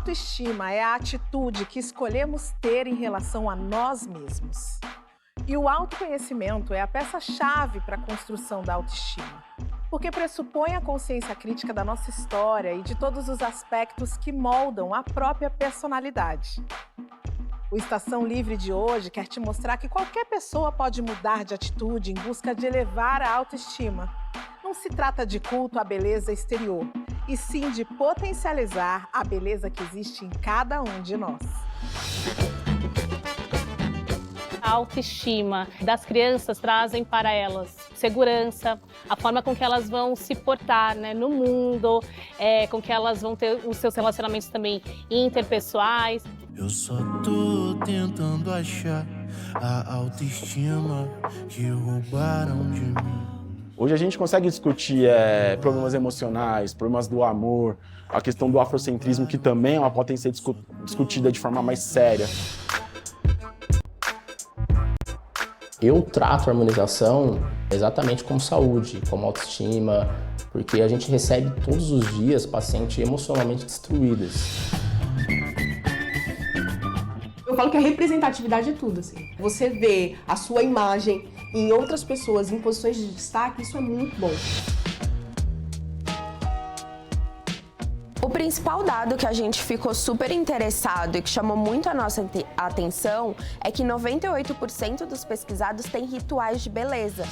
autoestima é a atitude que escolhemos ter em relação a nós mesmos. E o autoconhecimento é a peça-chave para a construção da autoestima, porque pressupõe a consciência crítica da nossa história e de todos os aspectos que moldam a própria personalidade. O Estação Livre de hoje quer te mostrar que qualquer pessoa pode mudar de atitude em busca de elevar a autoestima. Não se trata de culto à beleza exterior, e sim de potencializar a beleza que existe em cada um de nós. A autoestima das crianças trazem para elas segurança, a forma com que elas vão se portar, né, no mundo, com que elas vão ter os seus relacionamentos também interpessoais. Eu só tô tentando achar a autoestima que roubaram de mim. Hoje a gente consegue discutir problemas emocionais, problemas do amor, a questão do afrocentrismo, que também é uma potência discutida de forma mais séria. Eu trato a harmonização exatamente como saúde, como autoestima, porque a gente recebe todos os dias pacientes emocionalmente destruídas. Eu falo que a representatividade é tudo, assim. Você vê a sua imagem em outras pessoas, em posições de destaque, isso é muito bom. O principal dado que a gente ficou super interessado e que chamou muito a nossa atenção é que 98% dos pesquisados têm rituais de beleza.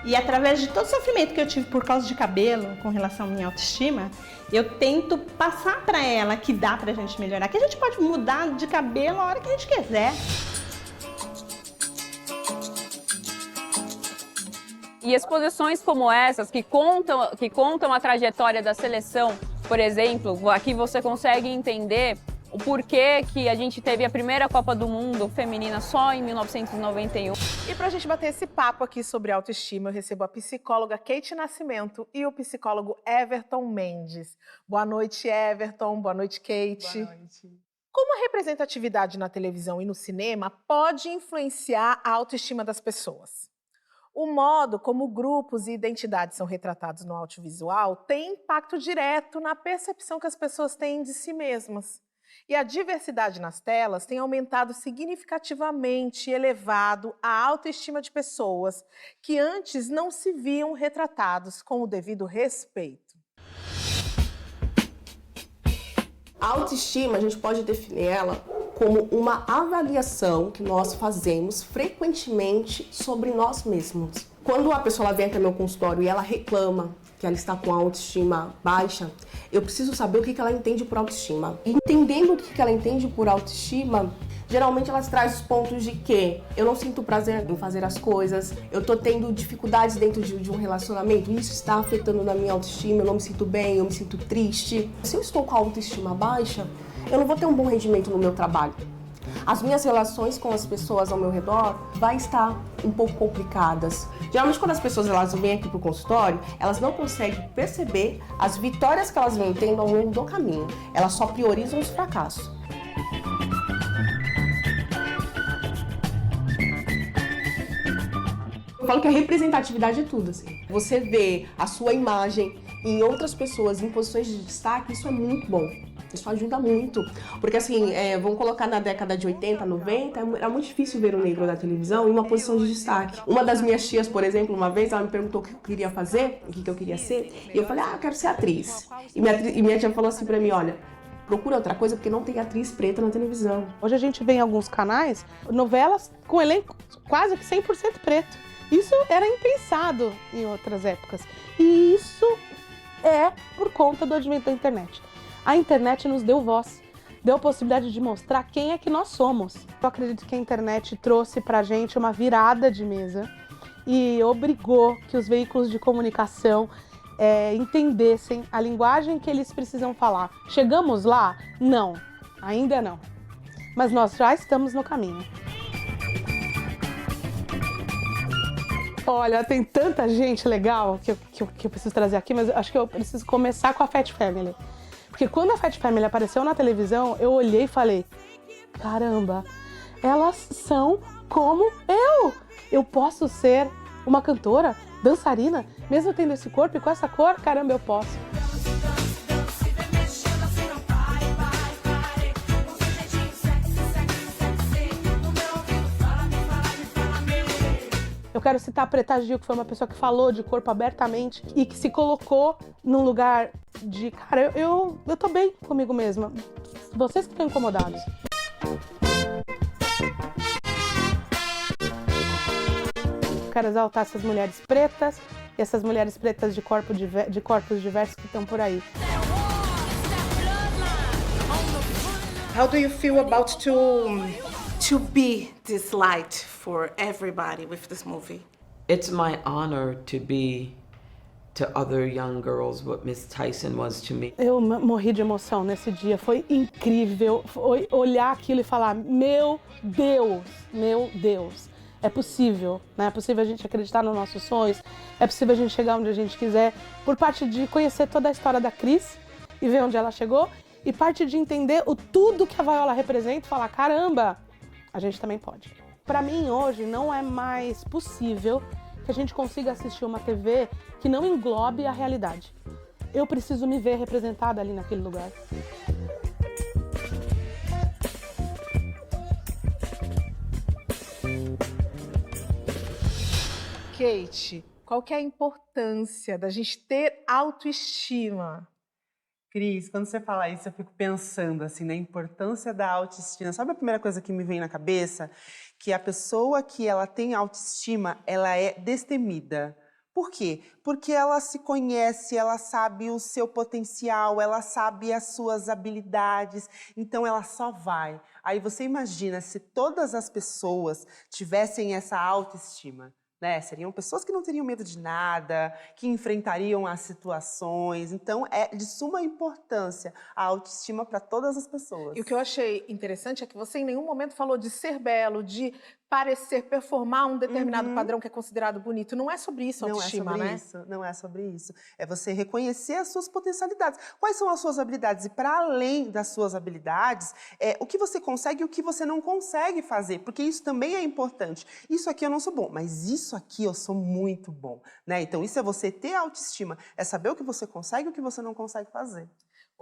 E através de todo o sofrimento que eu tive por causa de cabelo, com relação à minha autoestima, eu tento passar para ela que dá pra gente melhorar, que a gente pode mudar de cabelo a hora que a gente quiser. E exposições como essas, que contam a trajetória da seleção, por exemplo, aqui você consegue entender o porquê que a gente teve a primeira Copa do Mundo feminina só em 1991. E para a gente bater esse papo aqui sobre autoestima, eu recebo a psicóloga Kate Nascimento e o psicólogo Everton Mendes. Boa noite, Everton. Boa noite, Kate. Boa noite. Como a representatividade na televisão e no cinema pode influenciar a autoestima das pessoas? O modo como grupos e identidades são retratados no audiovisual tem impacto direto na percepção que as pessoas têm de si mesmas. E a diversidade nas telas tem aumentado significativamente e elevado a autoestima de pessoas que antes não se viam retratados com o devido respeito. A autoestima, a gente pode definir ela como uma avaliação que nós fazemos frequentemente sobre nós mesmos. Quando a pessoa vem até meu consultório e ela reclama que ela está com a autoestima baixa, eu preciso saber o que ela entende por autoestima. Entendendo o que ela entende por autoestima, geralmente elas trazem os pontos de que eu não sinto prazer em fazer as coisas, eu estou tendo dificuldades dentro de um relacionamento, isso está afetando na minha autoestima, eu não me sinto bem, eu me sinto triste. Se eu estou com a autoestima baixa, eu não vou ter um bom rendimento no meu trabalho. As minhas relações com as pessoas ao meu redor vai estar um pouco complicadas. Geralmente quando as pessoas elas vêm aqui para o consultório, elas não conseguem perceber as vitórias que elas vêm tendo ao longo do caminho. Elas só priorizam os fracassos. Eu falo que a representatividade é tudo, assim. Você vê a sua imagem em outras pessoas, em posições de destaque, isso é muito bom. Isso ajuda muito, porque assim, vamos colocar na década de 80, 90, era muito difícil ver o negro na televisão em uma posição de destaque. Uma das minhas tias, por exemplo, uma vez, ela me perguntou o que eu queria fazer, o que eu queria ser, e eu falei, eu quero ser atriz. E minha tia falou assim pra mim, olha, procura outra coisa, porque não tem atriz preta na televisão. Hoje a gente vê em alguns canais, novelas com elenco quase que 100% preto. Isso era impensado em outras épocas. E isso é por conta do advento da internet. A internet nos deu voz, deu a possibilidade de mostrar quem é que nós somos. Eu acredito que a internet trouxe pra gente uma virada de mesa e obrigou que os veículos de comunicação entendessem a linguagem que eles precisam falar. Chegamos lá? Não, ainda não. Mas nós já estamos no caminho. Olha, tem tanta gente legal que eu preciso trazer aqui, mas acho que eu preciso começar com a Fat Family. Porque quando a Fat Family apareceu na televisão, eu olhei e falei, caramba, elas são como eu! Eu posso ser uma cantora, dançarina, mesmo tendo esse corpo e com essa cor, caramba, eu posso. Eu quero citar a Preta Gil, que foi uma pessoa que falou de corpo abertamente e que se colocou num lugar de, cara, eu tô bem comigo mesma. Vocês que estão incomodados. Eu quero exaltar essas mulheres pretas e essas mulheres pretas de corpos diversos que estão por aí. How do you feel about to be this light for everybody with this movie? It's my honor to be to other young girls what Miss Tyson was to me. Eu morri de emoção nesse dia, foi incrível. Foi olhar aquilo e falar, meu Deus, é possível, né? É possível a gente acreditar nos nossos sonhos, é possível a gente chegar onde a gente quiser, por parte de conhecer toda a história da Cris e ver onde ela chegou, e parte de entender o tudo que a Viola representa e falar, caramba, a gente também pode. Para mim, hoje, não é mais possível que a gente consiga assistir uma TV que não englobe a realidade. Eu preciso me ver representada ali naquele lugar. Kate, qual que é a importância da gente ter autoestima? Cris, quando você fala isso, eu fico pensando assim na importância da autoestima. Sabe a primeira coisa que me vem na cabeça? Que a pessoa que ela tem autoestima, ela é destemida. Por quê? Porque ela se conhece, ela sabe o seu potencial, ela sabe as suas habilidades, então ela só vai. Aí você imagina se todas as pessoas tivessem essa autoestima. Né? Seriam pessoas que não teriam medo de nada, que enfrentariam as situações. Então, é de suma importância a autoestima para todas as pessoas. E o que eu achei interessante é que você em nenhum momento falou de ser belo, de parecer, performar um determinado padrão que é considerado bonito. Não é sobre isso a autoestima, né? Não é sobre isso. É você reconhecer as suas potencialidades. Quais são as suas habilidades? E para além das suas habilidades, o que você consegue e o que você não consegue fazer. Porque isso também é importante. Isso aqui eu não sou bom, mas isso aqui eu sou muito bom. Né? Então isso é você ter autoestima. É saber o que você consegue e o que você não consegue fazer.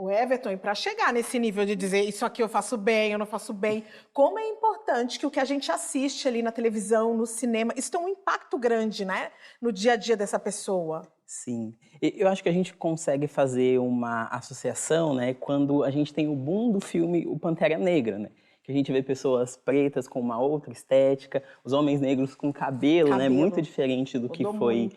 O Everton, e para chegar nesse nível de dizer isso aqui eu faço bem, eu não faço bem, como é importante que o que a gente assiste ali na televisão, no cinema, isso tem um impacto grande, né, no dia a dia dessa pessoa. Sim, eu acho que a gente consegue fazer uma associação, né, quando a gente tem o boom do filme O Pantera Negra, né, que a gente vê pessoas pretas com uma outra estética, os homens negros com cabelo. Né, muito diferente do que foi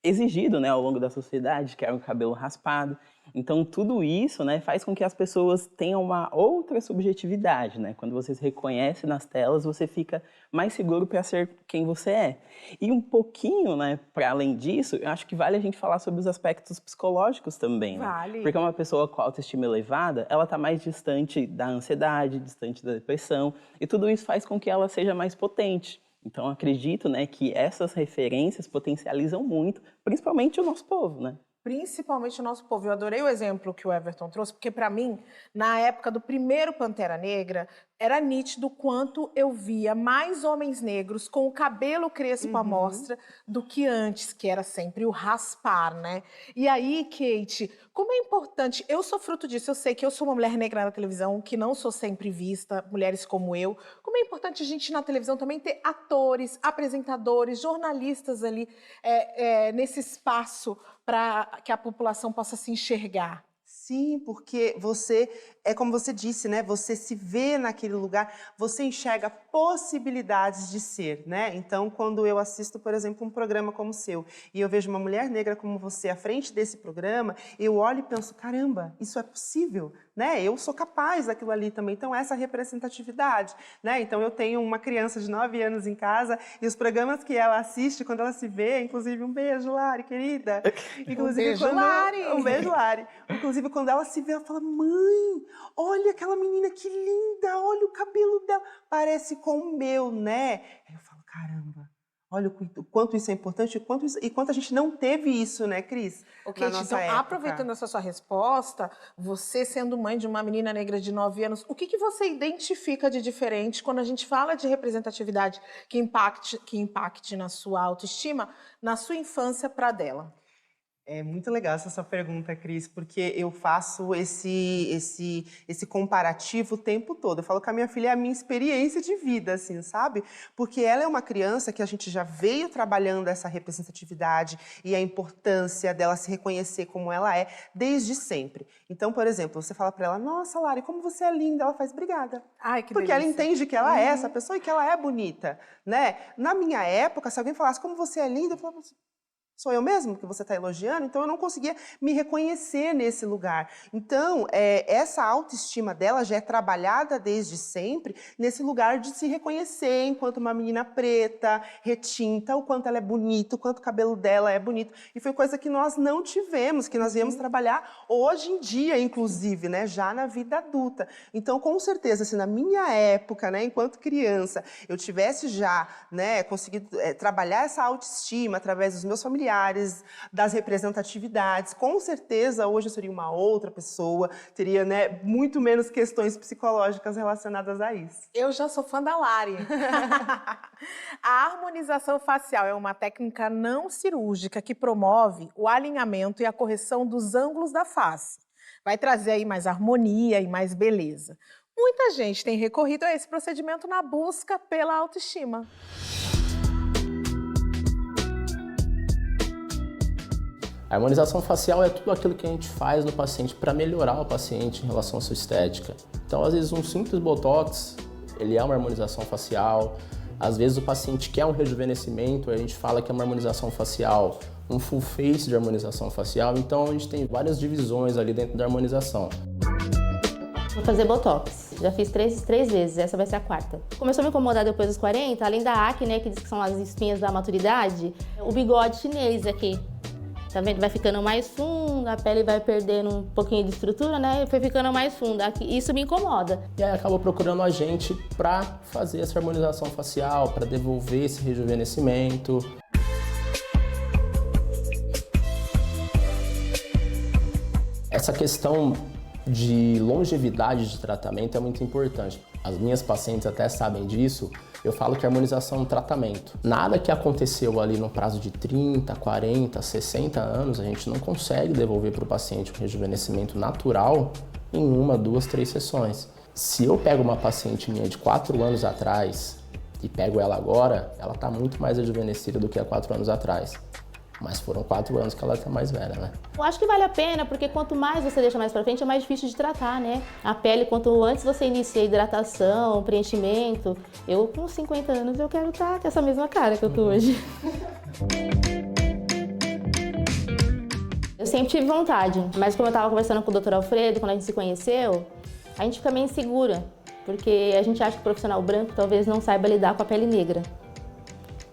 exigido, né, ao longo da sociedade, que era o cabelo raspado. Então, tudo isso, né, faz com que as pessoas tenham uma outra subjetividade, né? Quando você se reconhece nas telas, você fica mais seguro para ser quem você é. E um pouquinho, né, para além disso, eu acho que vale a gente falar sobre os aspectos psicológicos também, né? Vale. Porque uma pessoa com autoestima elevada, ela está mais distante da ansiedade, distante da depressão, e tudo isso faz com que ela seja mais potente. Então, acredito, né, que essas referências potencializam muito, principalmente o nosso povo, né? Principalmente o nosso povo. Eu adorei o exemplo que o Everton trouxe, porque para mim, na época do primeiro Pantera Negra, era nítido quanto eu via mais homens negros com o cabelo crespo à mostra do que antes, que era sempre o raspar, né? E aí, Kate, como é importante, eu sou fruto disso, eu sei que eu sou uma mulher negra na televisão, que não sou sempre vista, mulheres como eu. Como é importante a gente na televisão também ter atores, apresentadores, jornalistas ali nesse espaço para que a população possa se enxergar. Sim, porque você, é como você disse, né? Você se vê naquele lugar, você enxerga possibilidades de ser, né? Então, quando eu assisto, por exemplo, um programa como o seu, e eu vejo uma mulher negra como você à frente desse programa, eu olho e penso, caramba, isso é possível, né? Eu sou capaz daquilo ali também. Então, essa representatividade, né? Então, eu tenho uma criança de 9 anos em casa, e os programas que ela assiste, quando ela se vê, inclusive, um beijo, Lari, querida. Inclusive, Lari! Um beijo, Lari. Inclusive, quando ela se vê, ela fala, mãe, olha aquela menina que linda, olha o cabelo dela, parece com o meu, né? Aí eu falo, caramba, Olha o quanto isso é importante e quanto a gente não teve isso, né, Cris? Ok, na nossa então, época. aproveitando essa sua resposta, você sendo mãe de uma menina negra de 9 anos, o que você identifica de diferente quando a gente fala de representatividade que impacte na sua autoestima, na sua infância para dela? É muito legal essa sua pergunta, Cris, porque eu faço esse comparativo o tempo todo. Eu falo que a minha filha é a minha experiência de vida, assim, sabe? Porque ela é uma criança que a gente já veio trabalhando essa representatividade e a importância dela se reconhecer como ela é desde sempre. Então, por exemplo, você fala pra ela, nossa, Lari, como você é linda, ela faz obrigada. Ai, que Porque delícia. ela entende que ela é essa pessoa e que ela é bonita, né? Na minha época, se alguém falasse como você é linda, eu falava assim, sou eu mesmo que você está elogiando? Então, eu não conseguia me reconhecer nesse lugar. Então, essa autoestima dela já é trabalhada desde sempre nesse lugar de se reconhecer enquanto uma menina preta, retinta, o quanto ela é bonita, o quanto o cabelo dela é bonito. E foi coisa que nós não tivemos, que nós viemos trabalhar hoje em dia, inclusive, né? Já na vida adulta. Então, com certeza, se na minha época, né, enquanto criança, eu tivesse já, né, conseguido trabalhar essa autoestima através dos meus familiares, das representatividades, com certeza hoje eu seria uma outra pessoa, teria, né, muito menos questões psicológicas relacionadas a isso. Eu já sou fã da Lari. A harmonização facial é uma técnica não cirúrgica que promove o alinhamento e a correção dos ângulos da face. Vai trazer aí mais harmonia e mais beleza. Muita gente tem recorrido a esse procedimento na busca pela autoestima. A harmonização facial é tudo aquilo que a gente faz no paciente para melhorar o paciente em relação à sua estética. Então, às vezes, um simples botox, ele é uma harmonização facial. Às vezes, o paciente quer um rejuvenescimento, a gente fala que é uma harmonização facial, um full face de harmonização facial. Então, a gente tem várias divisões ali dentro da harmonização. Vou fazer botox. Já fiz três vezes, essa vai ser a 4ª. Começou a me incomodar depois dos 40, além da acne, né, que diz que são as espinhas da maturidade, o bigode chinês aqui. Tá vendo? Vai ficando mais funda, a pele vai perdendo um pouquinho de estrutura, né? E foi ficando mais funda. Isso me incomoda. E aí acabou procurando a gente para fazer essa harmonização facial, para devolver esse rejuvenescimento. Essa questão de longevidade de tratamento é muito importante. As minhas pacientes até sabem disso. Eu falo que a harmonização é um tratamento. Nada que aconteceu ali no prazo de 30, 40, 60 anos, a gente não consegue devolver para o paciente um rejuvenescimento natural em 1, 2, 3 sessões. Se eu pego uma paciente minha de 4 anos atrás e pego ela agora, ela está muito mais rejuvenescida do que há 4 anos atrás. Mas foram 4 anos que ela está mais velha, né? Eu acho que vale a pena, porque quanto mais você deixa mais pra frente, é mais difícil de tratar, né? A pele, quanto antes você inicia a hidratação, preenchimento, eu com 50 anos eu quero estar com essa mesma cara que eu tô hoje. Eu sempre tive vontade, mas como eu tava conversando com o Dr. Alfredo, quando a gente se conheceu, a gente fica meio insegura, porque a gente acha que o profissional branco talvez não saiba lidar com a pele negra.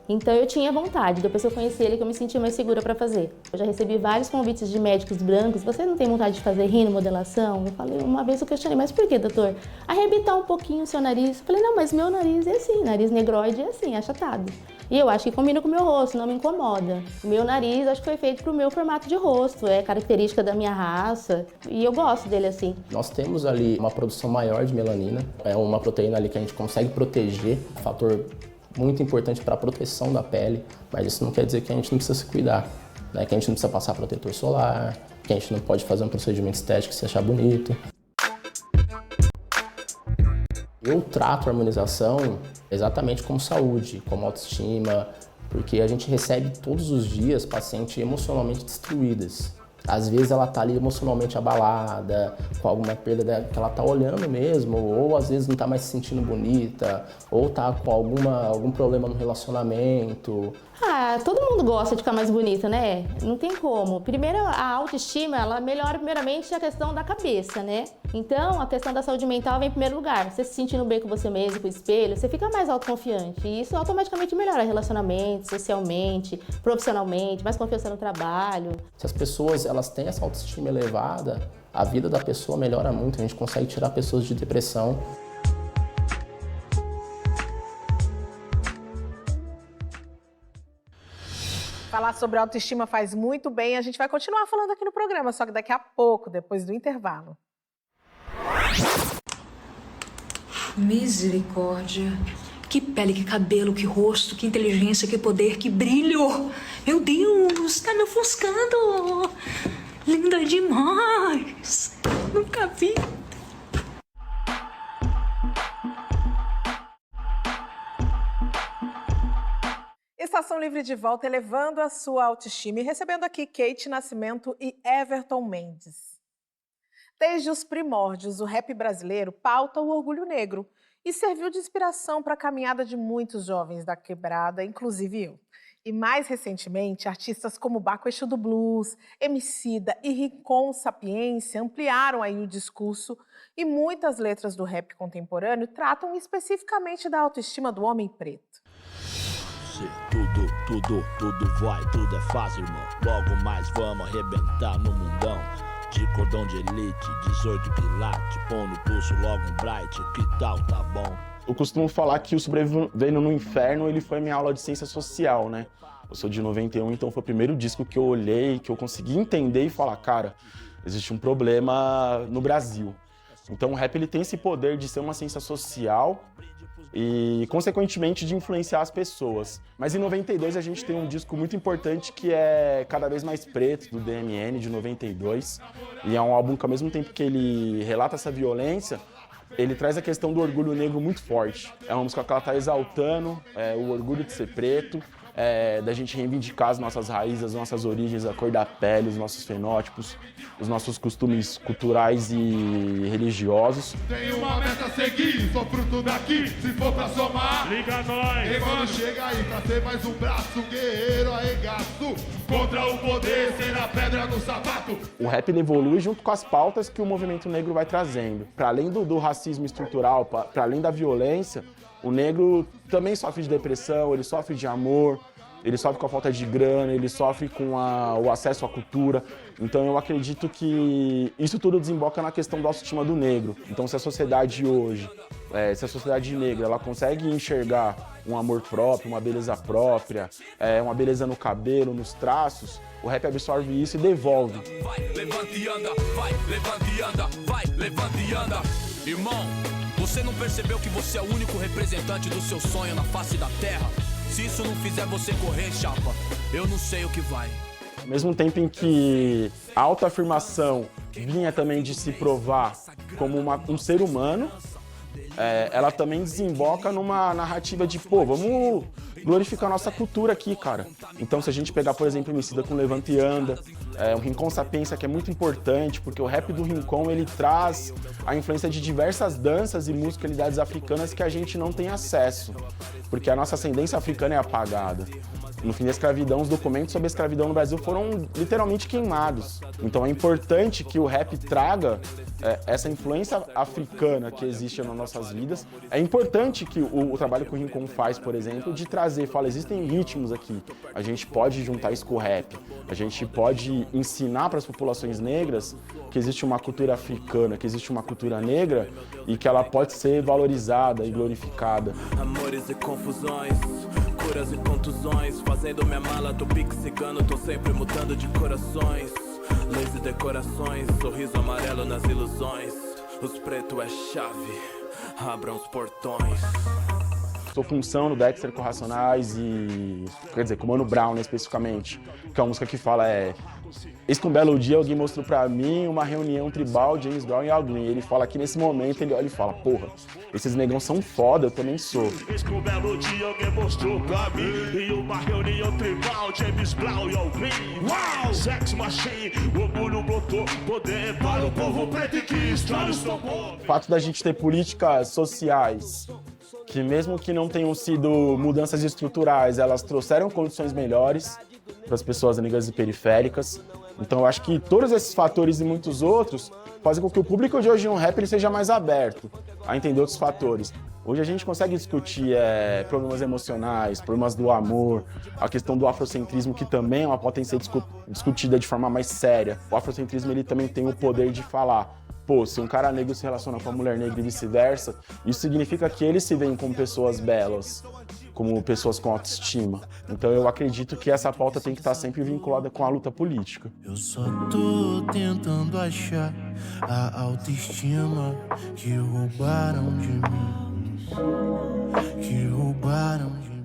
Então eu tinha vontade, depois que eu conheci ele, que eu me sentia mais segura para fazer. Eu já recebi vários convites de médicos brancos, você não tem vontade de fazer rinomodelação? Eu falei, uma vez eu questionei, mas por que, doutor? Arrebitar um pouquinho o seu nariz. Eu falei, não, mas meu nariz é assim, nariz negroide é assim, achatado. E eu acho que combina com o meu rosto, não me incomoda. O meu nariz, acho que foi feito pro meu formato de rosto, é característica da minha raça, e eu gosto dele assim. Nós temos ali uma produção maior de melanina, é uma proteína ali que a gente consegue proteger, fator muito importante para a proteção da pele, mas isso não quer dizer que a gente não precisa se cuidar, né? Que a gente não precisa passar protetor solar, que a gente não pode fazer um procedimento estético se achar bonito. Eu trato a harmonização exatamente como saúde, como autoestima, porque a gente recebe todos os dias pacientes emocionalmente destruídas. Às vezes ela tá ali emocionalmente abalada, com alguma perda que ela tá olhando mesmo, ou às vezes não tá mais se sentindo bonita, ou tá com algum problema no relacionamento. Ah, todo mundo gosta de ficar mais bonita, né? Não tem como. Primeiro, a autoestima, ela melhora primeiramente a questão da cabeça, né? Então, a questão da saúde mental vem em primeiro lugar. Você se sentindo bem com você mesmo, com o espelho, você fica mais autoconfiante. E isso automaticamente melhora relacionamento, socialmente, profissionalmente, mais confiança no trabalho. Se as pessoas elas têm essa autoestima elevada, a vida da pessoa melhora muito. A gente consegue tirar pessoas de depressão. Falar sobre autoestima faz muito bem. A gente vai continuar falando aqui no programa, só que daqui a pouco, depois do intervalo. Misericórdia. Que pele, que cabelo, que rosto, que inteligência, que poder, que brilho. Meu Deus, tá me ofuscando. Linda demais. Nunca vi. Estação Livre de volta, elevando a sua autoestima e recebendo aqui Kate Nascimento e Everton Mendes. Desde os primórdios, o rap brasileiro pauta o orgulho negro e serviu de inspiração para a caminhada de muitos jovens da quebrada, inclusive eu. E mais recentemente, artistas como Baco Exu do Blues, Emicida e Rincon Sapiência ampliaram aí o discurso e muitas letras do rap contemporâneo tratam especificamente da autoestima do homem preto. Tudo vai, tudo é fácil, irmão. Logo mais vamos arrebentar no mundão. De cordão de elite, 18 quilates, põe no pulso logo um bright, que tal, tá bom? Eu costumo falar que o Sobrevivendo no Inferno, ele foi minha aula de ciência social, né? Eu sou de 91, então foi o primeiro disco que eu olhei, que eu consegui entender e falar, cara, existe um problema no Brasil. Então o rap ele tem esse poder de ser uma ciência social e, consequentemente, de influenciar as pessoas. Mas em 92 a gente tem um disco muito importante que é Cada Vez Mais Preto, do DMN, de 92. E é um álbum que, ao mesmo tempo que ele relata essa violência, ele traz a questão do orgulho negro muito forte. É uma música que ela está exaltando o orgulho de ser preto, da gente reivindicar as nossas raízes, as nossas origens, a cor da pele, os nossos fenótipos, os nossos costumes culturais e religiosos. Tem uma meta a seguir, sou fruto daqui, se for pra somar, liga nós. E quando chega aí pra ser mais um braço, guerreiro arregaço, contra o poder, ser a pedra no sapato. O rap evolui junto com as pautas que o movimento negro vai trazendo. Para além do racismo estrutural, para além da violência, o negro também sofre de depressão, ele sofre de amor, ele sofre com a falta de grana, ele sofre com o acesso à cultura. Então eu acredito que isso tudo desemboca na questão da autoestima do negro. Então se a sociedade hoje, se a sociedade negra, ela consegue enxergar um amor próprio, uma beleza própria, uma beleza no cabelo, nos traços, o rap absorve isso e devolve. Vai, levanta e anda, vai, levanta e anda, vai, levanta e anda. Irmão, você não percebeu que você é o único representante do seu sonho na face da terra? Se isso não fizer você correr, chapa, eu não sei o que vai. Ao mesmo tempo em que a autoafirmação vinha também de se provar como um ser humano, ela também desemboca numa narrativa de, pô, vamos glorificar a nossa cultura aqui, cara. Então, se a gente pegar, por exemplo, Emicida com Levanta e Anda, o Rincon Sapiência, que é muito importante, porque o rap do Rincon, ele traz a influência de diversas danças e musicalidades africanas que a gente não tem acesso, porque a nossa ascendência africana é apagada. No fim da escravidão, os documentos sobre a escravidão no Brasil foram literalmente queimados. Então é importante que o rap traga essa influência africana que existe nas nossas vidas. É importante que o trabalho que o Rincon faz, por exemplo, de trazer, fala, existem ritmos aqui, a gente pode juntar isso com o rap, a gente pode ensinar para as populações negras que existe uma cultura africana, que existe uma cultura negra e que ela pode ser valorizada e glorificada. Amores e confusões, curas e contusões, fazendo minha mala do pique cigano, tô sempre mudando de corações. Leis e decorações, sorriso amarelo nas ilusões. Os pretos é chave, abram os portões. Sou função do Dexter com Racionais e, quer dizer, com o Mano Brown, né, especificamente, que é uma música que fala eis que um belo dia alguém mostrou pra mim uma reunião tribal, James Brown e Al Green. Ele fala que nesse momento ele olha e fala, porra, esses negão são foda, eu também sou. Eis que um belo dia alguém mostrou pra mim em uma reunião tribal, James Brown e Al Green. Uau! Sex Machine, o orgulho brotou, poder para o povo preto e que estranhos tomou. O fato da gente ter políticas sociais que, mesmo que não tenham sido mudanças estruturais, elas trouxeram condições melhores para as pessoas negras e periféricas. Então eu acho que todos esses fatores e muitos outros fazem com que o público de hoje no rap ele seja mais aberto a entender outros fatores. Hoje a gente consegue discutir problemas emocionais, problemas do amor, a questão do afrocentrismo, que também é uma pauta a ser discutida de forma mais séria. O afrocentrismo ele também tem o poder de falar, pô, se um cara negro se relaciona com uma mulher negra e vice-versa, isso significa que eles se veem como pessoas belas. como pessoas com autoestima. Então eu acredito que essa pauta tem que estar sempre vinculada com a luta política. Eu só tô tentando achar a autoestima que roubaram de mim. Que roubaram de mim.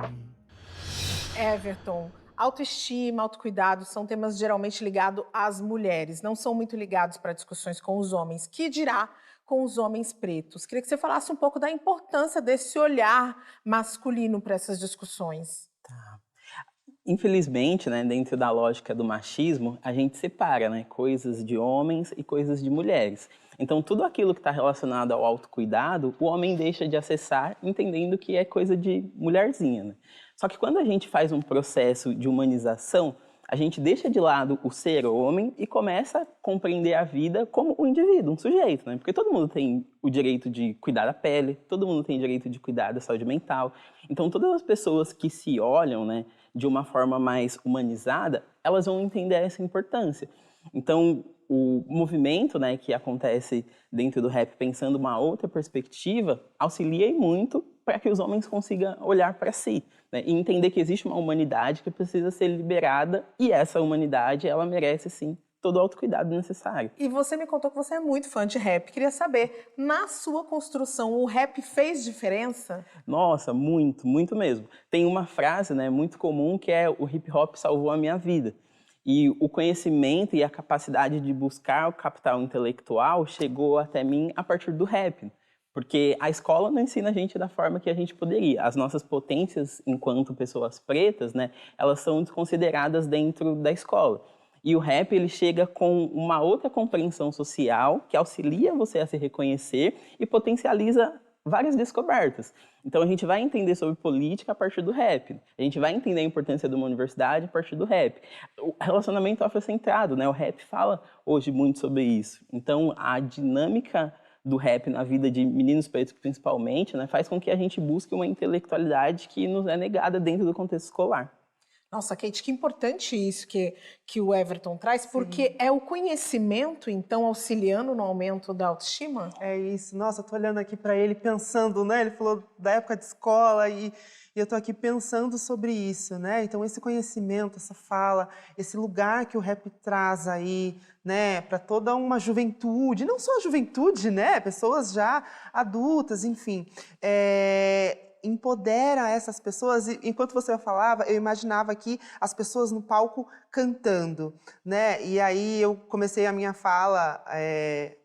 Everton, autoestima, autocuidado são temas geralmente ligados às mulheres, não são muito ligados para discussões com os homens. Que dirá com os homens pretos? Queria que você falasse um pouco da importância desse olhar masculino para essas discussões. Infelizmente, né, dentro da lógica do machismo, a gente separa, né, coisas de homens e coisas de mulheres. Então, tudo aquilo que está relacionado ao autocuidado, o homem deixa de acessar, entendendo que é coisa de mulherzinha, né? Só que quando a gente faz um processo de humanização, a gente deixa de lado o ser homem e começa a compreender a vida como um indivíduo, um sujeito, né? Porque todo mundo tem o direito de cuidar da pele, todo mundo tem o direito de cuidar da saúde mental. Então, todas as pessoas que se olham, né, de uma forma mais humanizada, elas vão entender essa importância. Então, o movimento, né, que acontece dentro do rap, pensando uma outra perspectiva, auxilia muito para que os homens consigam olhar para si, né, e entender que existe uma humanidade que precisa ser liberada, e essa humanidade, ela merece, sim, todo o autocuidado necessário. E você me contou que você é muito fã de rap. Queria saber, na sua construção, o rap fez diferença? Nossa, muito, muito mesmo. Tem uma frase, né, muito comum que é: o hip hop salvou a minha vida. E o conhecimento e a capacidade de buscar o capital intelectual chegou até mim a partir do rap. Porque a escola não ensina a gente da forma que a gente poderia. As nossas potências enquanto pessoas pretas, né, elas são desconsideradas dentro da escola. E o rap, ele chega com uma outra compreensão social que auxilia você a se reconhecer e potencializa várias descobertas. Então a gente vai entender sobre política a partir do rap. A gente vai entender a importância de uma universidade a partir do rap. O relacionamento afrocentrado, né? O rap fala hoje muito sobre isso. Então a dinâmica do rap na vida de meninos pretos, principalmente, né, faz com que a gente busque uma intelectualidade que nos é negada dentro do contexto escolar. Nossa, Kate, que importante isso que o Everton traz, porque é o conhecimento, então, auxiliando no aumento da autoestima? É isso. Nossa, eu tô olhando aqui para ele pensando, né? Ele falou da época de escola e eu tô aqui pensando sobre isso, né? Então, esse conhecimento, essa fala, esse lugar que o rap traz aí, né, para toda uma juventude, não só a juventude, né? Pessoas já adultas, enfim. Empodera essas pessoas. E, enquanto você falava, eu imaginava aqui as pessoas no palco cantando, né? E aí eu comecei a minha fala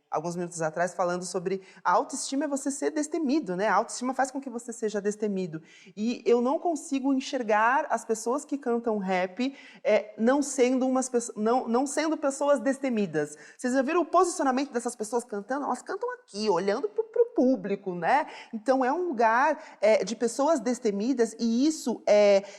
alguns minutos atrás falando sobre a autoestima é você ser destemido, né? A autoestima faz com que você seja destemido. E eu não consigo enxergar as pessoas que cantam rap não sendo pessoas destemidas. Vocês já viram o posicionamento dessas pessoas cantando? Elas cantam aqui, olhando para o público, né? Então é um lugar de pessoas destemidas e isso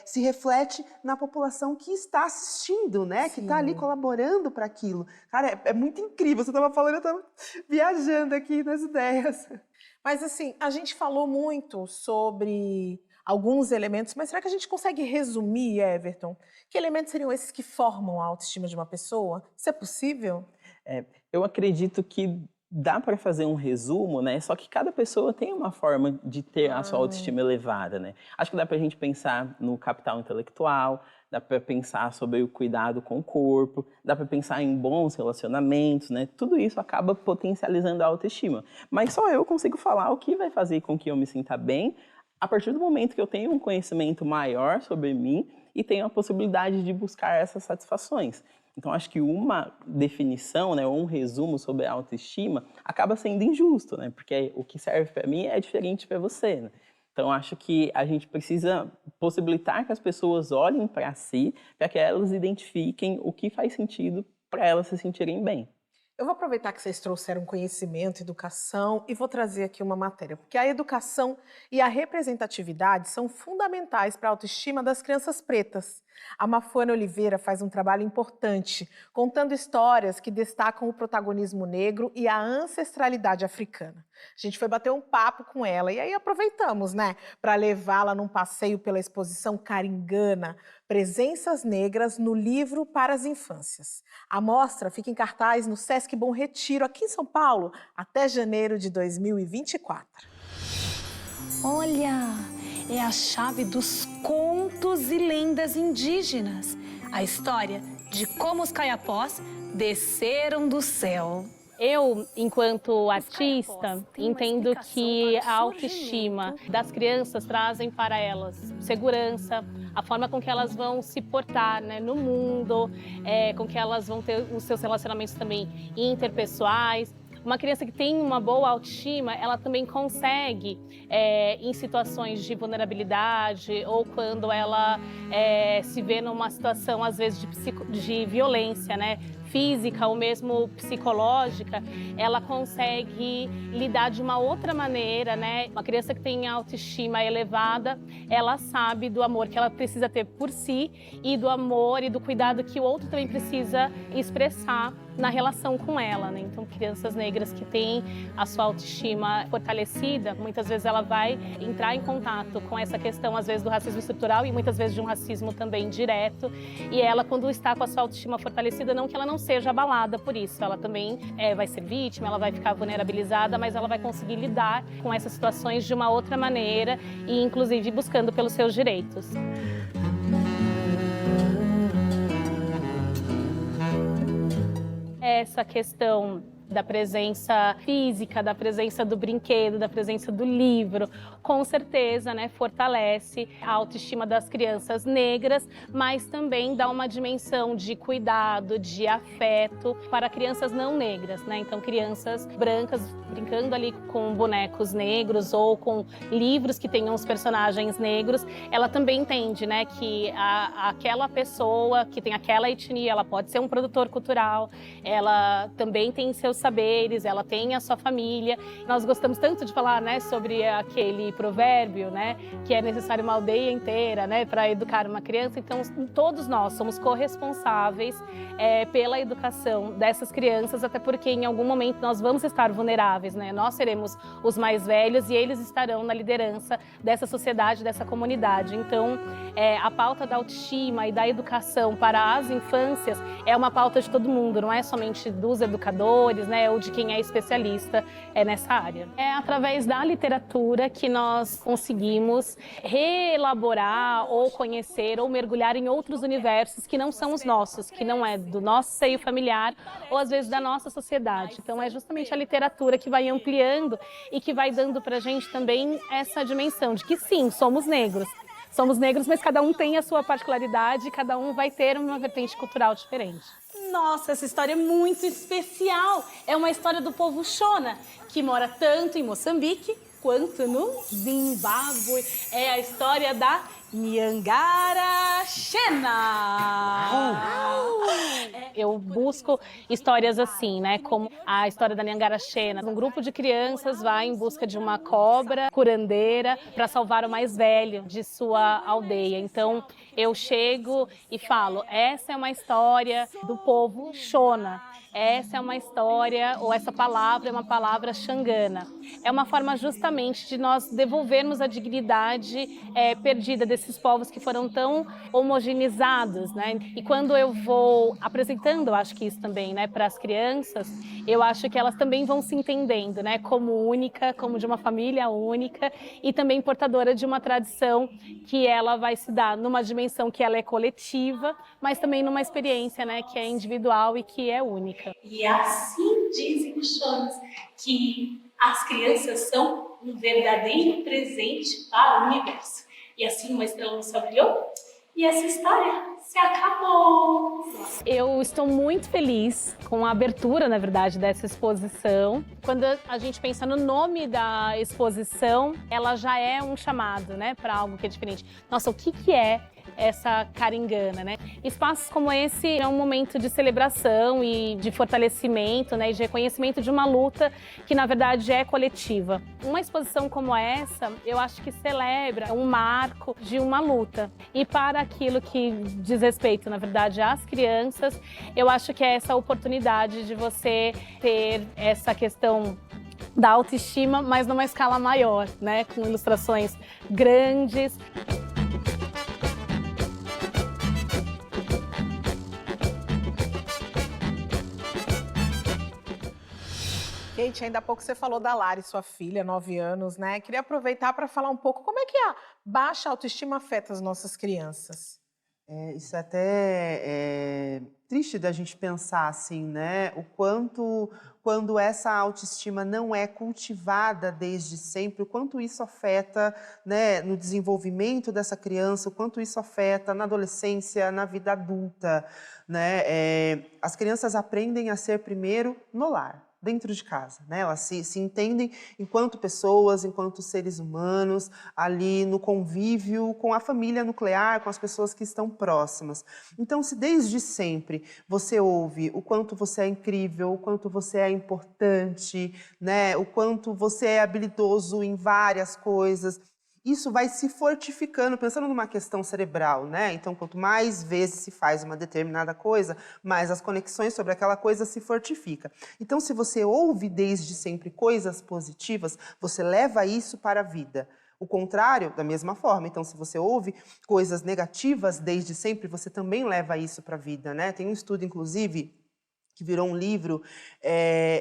se reflete na população que está assistindo, né? Sim. Que está ali colaborando para aquilo. Cara, é muito incrível. Você estava falando, eu estava viajando aqui nas ideias. Mas assim, a gente falou muito sobre alguns elementos, mas será que a gente consegue resumir, Everton? Que elementos seriam esses que formam a autoestima de uma pessoa? Isso é possível? Eu acredito que dá para fazer um resumo, né? Só que cada pessoa tem uma forma de ter a sua autoestima elevada, né? Acho que dá para a gente pensar no capital intelectual, dá para pensar sobre o cuidado com o corpo, dá para pensar em bons relacionamentos, né? Tudo isso acaba potencializando a autoestima. Mas só eu consigo falar o que vai fazer com que eu me sinta bem a partir do momento que eu tenho um conhecimento maior sobre mim e tenho a possibilidade de buscar essas satisfações. Então, acho que uma definição, né, ou um resumo sobre a autoestima acaba sendo injusto, né? Porque o que serve para mim é diferente para você, né? Então, acho que a gente precisa possibilitar que as pessoas olhem para si, para que elas identifiquem o que faz sentido para elas se sentirem bem. Eu vou aproveitar que vocês trouxeram conhecimento, educação, e vou trazer aqui uma matéria, porque a educação e a representatividade são fundamentais para a autoestima das crianças pretas. A Mafone Oliveira faz um trabalho importante, contando histórias que destacam o protagonismo negro e a ancestralidade africana. A gente foi bater um papo com ela e aí aproveitamos, né, para levá-la num passeio pela exposição Caringana, Presenças Negras no Livro para as Infâncias. A mostra fica em cartaz no Sesc Bom Retiro, aqui em São Paulo, até janeiro de 2024. Olha, é a chave dos contos e lendas indígenas. A história de como os caiapós desceram do céu. Eu, enquanto artista, entendo que a autoestima das crianças trazem para elas segurança, a forma com que elas vão se portar, né, no mundo, com que elas vão ter os seus relacionamentos também interpessoais. Uma criança que tem uma boa autoestima, ela também consegue, em situações de vulnerabilidade ou quando ela se vê numa situação, às vezes, de violência, né, física ou mesmo psicológica, ela consegue lidar de uma outra maneira, né? Uma criança que tem autoestima elevada, ela sabe do amor que ela precisa ter por si e do amor e do cuidado que o outro também precisa expressar na relação com ela, né? Então, crianças negras que têm a sua autoestima fortalecida, muitas vezes ela vai entrar em contato com essa questão, às vezes, do racismo estrutural e muitas vezes de um racismo também direto. E ela, quando está com a sua autoestima fortalecida, não que ela não seja abalada por isso, ela também vai ser vítima, ela vai ficar vulnerabilizada, mas ela vai conseguir lidar com essas situações de uma outra maneira e, inclusive, buscando pelos seus direitos. Essa questão da presença física, da presença do brinquedo, da presença do livro, com certeza, né, fortalece a autoestima das crianças negras, mas também dá uma dimensão de cuidado, de afeto para crianças não negras, né? Então, crianças brancas brincando ali com bonecos negros ou com livros que tenham os personagens negros, ela também entende, né, que aquela pessoa que tem aquela etnia, ela pode ser um produtor cultural, ela também tem seus saberes, ela tem a sua família. Nós gostamos tanto de falar, né, sobre aquele provérbio, né, que é necessário uma aldeia inteira, né, para educar uma criança. Então, todos nós somos corresponsáveis pela educação dessas crianças, até porque em algum momento nós vamos estar vulneráveis, né? Nós seremos os mais velhos e eles estarão na liderança dessa sociedade, dessa comunidade. Então, a pauta da autoestima e da educação para as infâncias é uma pauta de todo mundo, não é somente dos educadores, né, ou de quem é especialista nessa área. É através da literatura que nós conseguimos reelaborar ou conhecer ou mergulhar em outros universos que não são os nossos, que não é do nosso seio familiar ou às vezes da nossa sociedade. Então é justamente a literatura que vai ampliando e que vai dando pra gente também essa dimensão de que sim, somos negros. Somos negros, mas cada um tem a sua particularidade, cada um vai ter uma vertente cultural diferente. Nossa, essa história é muito especial. É uma história do povo Shona, que mora tanto em Moçambique quanto no Zimbábue. É a história da Nyangara Xena. Eu busco histórias assim, né, como a história da Nyangara Xena. Um grupo de crianças vai em busca de uma cobra curandeira para salvar o mais velho de sua aldeia. Então, eu chego e falo, essa é uma história do povo Shona. Essa é uma história, ou essa palavra é uma palavra xangana. É uma forma justamente de nós devolvermos a dignidade perdida desses povos que foram tão homogeneizados, né? E quando eu vou apresentando, eu acho que isso também, né, para as crianças, eu acho que elas também vão se entendendo, né, como única, como de uma família única e também portadora de uma tradição que ela vai se dar numa dimensão que ela é coletiva, mas também numa experiência, né, que é individual e que é única. E assim dizem os Shonas que as crianças são um verdadeiro presente para o universo. E assim uma estrela no céu brilhou e essa história se acabou. Eu estou muito feliz com a abertura, na verdade, dessa exposição. Quando a gente pensa no nome da exposição, ela já é um chamado, né, para algo que é diferente. Nossa, o que é essa caringana, né? Espaços como esse é um momento de celebração e de fortalecimento, né, e de reconhecimento de uma luta que, na verdade, é coletiva. Uma exposição como essa, eu acho que celebra um marco de uma luta. E para aquilo que diz respeito, na verdade, às crianças, eu acho que é essa oportunidade de você ter essa questão da autoestima, mas numa escala maior, né, com ilustrações grandes. Kate, ainda há pouco você falou da Lari, sua filha, 9 anos, né? Queria aproveitar para falar um pouco como é que a baixa autoestima afeta as nossas crianças. Isso é até triste da gente pensar assim, né? O quanto, quando essa autoestima não é cultivada desde sempre, o quanto isso afeta, né, no desenvolvimento dessa criança, o quanto isso afeta na adolescência, na vida adulta, né? As crianças aprendem a ser primeiro no lar, dentro de casa, né? Elas se entendem enquanto pessoas, enquanto seres humanos, ali no convívio com a família nuclear, com as pessoas que estão próximas. Então, se desde sempre você ouve o quanto você é incrível, o quanto você é importante, né? O quanto você é habilidoso em várias coisas, isso vai se fortificando, pensando numa questão cerebral, né? Então, quanto mais vezes se faz uma determinada coisa, mais as conexões sobre aquela coisa se fortificam. Então, se você ouve desde sempre coisas positivas, você leva isso para a vida. O contrário, da mesma forma. Então, se você ouve coisas negativas desde sempre, você também leva isso para a vida, né? Tem um estudo, inclusive, que virou um livro,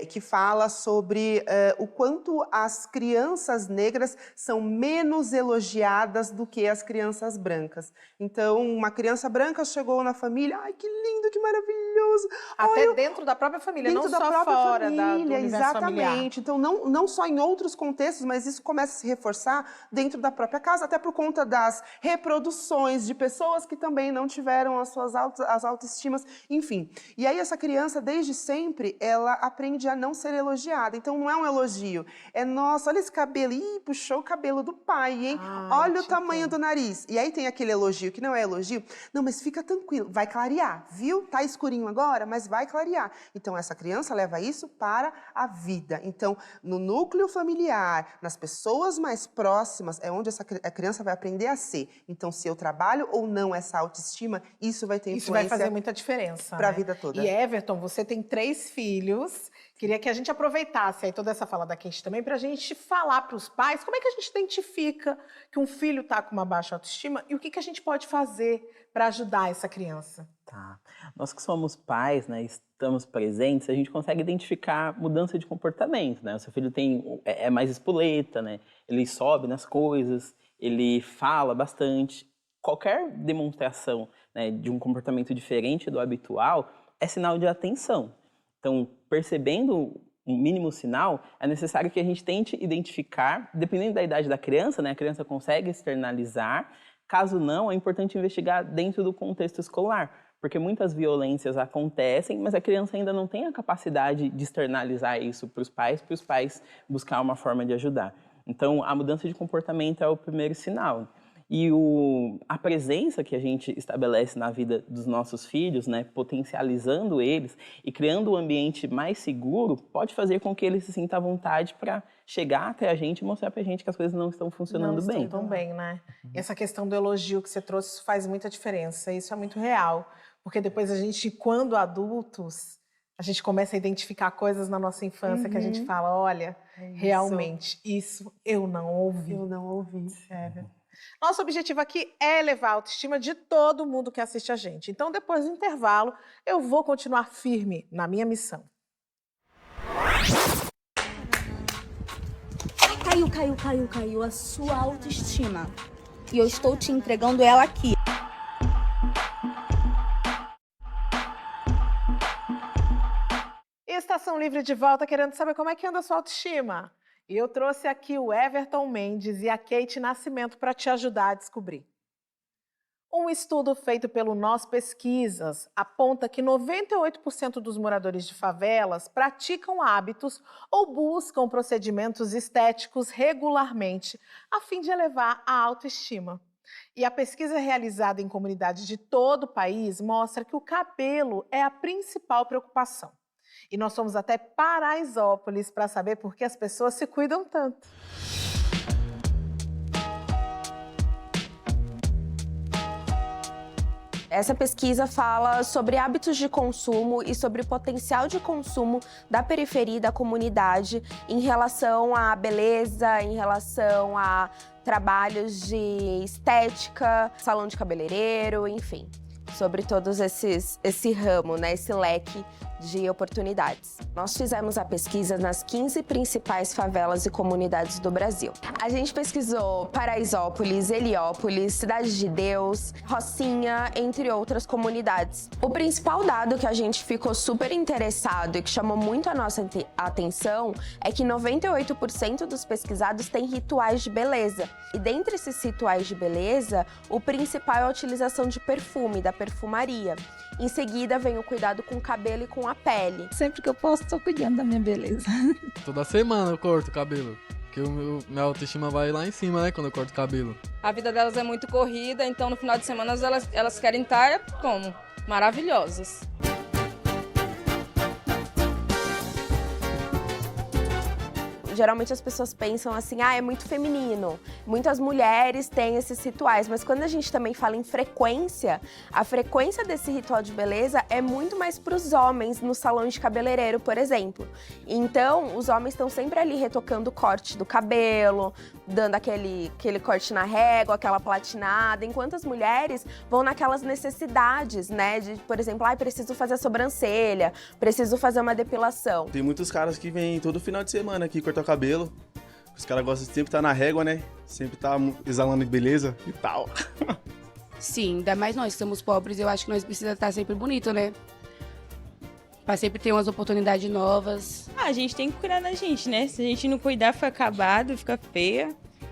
que fala sobre o quanto as crianças negras são menos elogiadas do que as crianças brancas. Então, uma criança branca chegou na família, ai, que lindo, que maravilhoso. Até dentro da própria família, dentro não da só própria fora família, do universo exatamente. familiar. Então, não só em outros contextos, mas isso começa a se reforçar dentro da própria casa, até por conta das reproduções de pessoas que também não tiveram as suas as autoestimas, enfim. E aí essa criança, desde sempre, ela aprende a não ser elogiada. Então, não é um elogio. É, nossa, olha esse cabelo. Ih, puxou o cabelo do pai, hein? Olha o tamanho do nariz. E aí tem aquele elogio que não é elogio. Não, mas fica tranquilo, vai clarear, viu? Tá escurinho agora, mas vai clarear. Então, essa criança leva isso para a vida. Então, no núcleo familiar, nas pessoas mais próximas, é onde a criança vai aprender a ser. Então, se eu trabalho ou não essa autoestima, isso vai ter influência. Isso vai fazer muita diferença. Para a né? vida toda. E Everton, você tem 3 filhos. Queria que a gente aproveitasse aí toda essa fala da Kate também para a gente falar para os pais como é que a gente identifica que um filho está com uma baixa autoestima e o que a gente pode fazer para ajudar essa criança. Tá. Nós que somos pais, né, estamos presentes, a gente consegue identificar mudança de comportamento, né? O seu filho é mais espoleta, né? Ele sobe nas coisas, ele fala bastante. Qualquer demonstração, né, de um comportamento diferente do habitual é sinal de atenção. Então, percebendo um mínimo sinal, é necessário que a gente tente identificar, dependendo da idade da criança, né, a criança consegue externalizar. Caso não, é importante investigar dentro do contexto escolar, porque muitas violências acontecem, mas a criança ainda não tem a capacidade de externalizar isso para os pais buscar uma forma de ajudar. Então, a mudança de comportamento é o primeiro sinal. E a presença que a gente estabelece na vida dos nossos filhos, né, potencializando eles e criando um ambiente mais seguro, pode fazer com que eles se sintam à vontade para chegar até a gente e mostrar para a gente que as coisas não estão funcionando bem. Não estão tão bem, né? Essa questão do elogio que você trouxe faz muita diferença. Isso é muito real. Porque depois a gente, quando adultos, a gente começa a identificar coisas na nossa infância que a gente fala, olha, realmente, isso eu não ouvi. Eu não ouvi. Nosso objetivo aqui é elevar a autoestima de todo mundo que assiste a gente. Então, depois do intervalo, eu vou continuar firme na minha missão. Caiu a sua autoestima. E eu estou te entregando ela aqui. Estação Livre de volta, querendo saber como é que anda a sua autoestima. E eu trouxe aqui o Everton Mendes e a Kate Nascimento para te ajudar a descobrir. Um estudo feito pelo Nós Pesquisas aponta que 98% dos moradores de favelas praticam hábitos ou buscam procedimentos estéticos regularmente, a fim de elevar a autoestima. E a pesquisa realizada em comunidades de todo o país mostra que o cabelo é a principal preocupação. E nós fomos até Paraisópolis para saber por que as pessoas se cuidam tanto. Essa pesquisa fala sobre hábitos de consumo e sobre o potencial de consumo da periferia e da comunidade em relação à beleza, em relação a trabalhos de estética, salão de cabeleireiro, enfim. Sobre todos esse ramo, né, esse leque de oportunidades. Nós fizemos a pesquisa nas 15 principais favelas e comunidades do Brasil. A gente pesquisou Paraisópolis, Heliópolis, Cidade de Deus, Rocinha, entre outras comunidades. O principal dado que a gente ficou super interessado e que chamou muito a nossa atenção é que 98% dos pesquisados têm rituais de beleza. E dentre esses rituais de beleza, o principal é a utilização de perfume, da perfumaria. Em seguida, vem o cuidado com o cabelo e com a pele. Sempre que eu posso, estou cuidando da minha beleza. Toda semana eu corto o cabelo, porque minha autoestima vai lá em cima, né, quando eu corto o cabelo. A vida delas é muito corrida, então no final de semana elas querem estar como? Maravilhosas. Geralmente as pessoas pensam assim, é muito feminino. Muitas mulheres têm esses rituais, mas quando a gente também fala em frequência, a frequência desse ritual de beleza é muito mais para os homens no salão de cabeleireiro, por exemplo. Então, os homens estão sempre ali retocando o corte do cabelo, dando aquele corte na régua, aquela platinada, enquanto as mulheres vão naquelas necessidades, né, de, por exemplo, preciso fazer a sobrancelha, preciso fazer uma depilação. Tem muitos caras que vêm todo final de semana aqui cortar o cabelo. Os caras gostam de sempre estar na régua, né? Sempre estar exalando beleza e tal. Sim, ainda mais nós que somos pobres, eu acho que nós precisamos estar sempre bonito, né? Pra sempre ter umas oportunidades novas. A gente tem que cuidar da gente, né? Se a gente não cuidar, fica acabado, fica feia.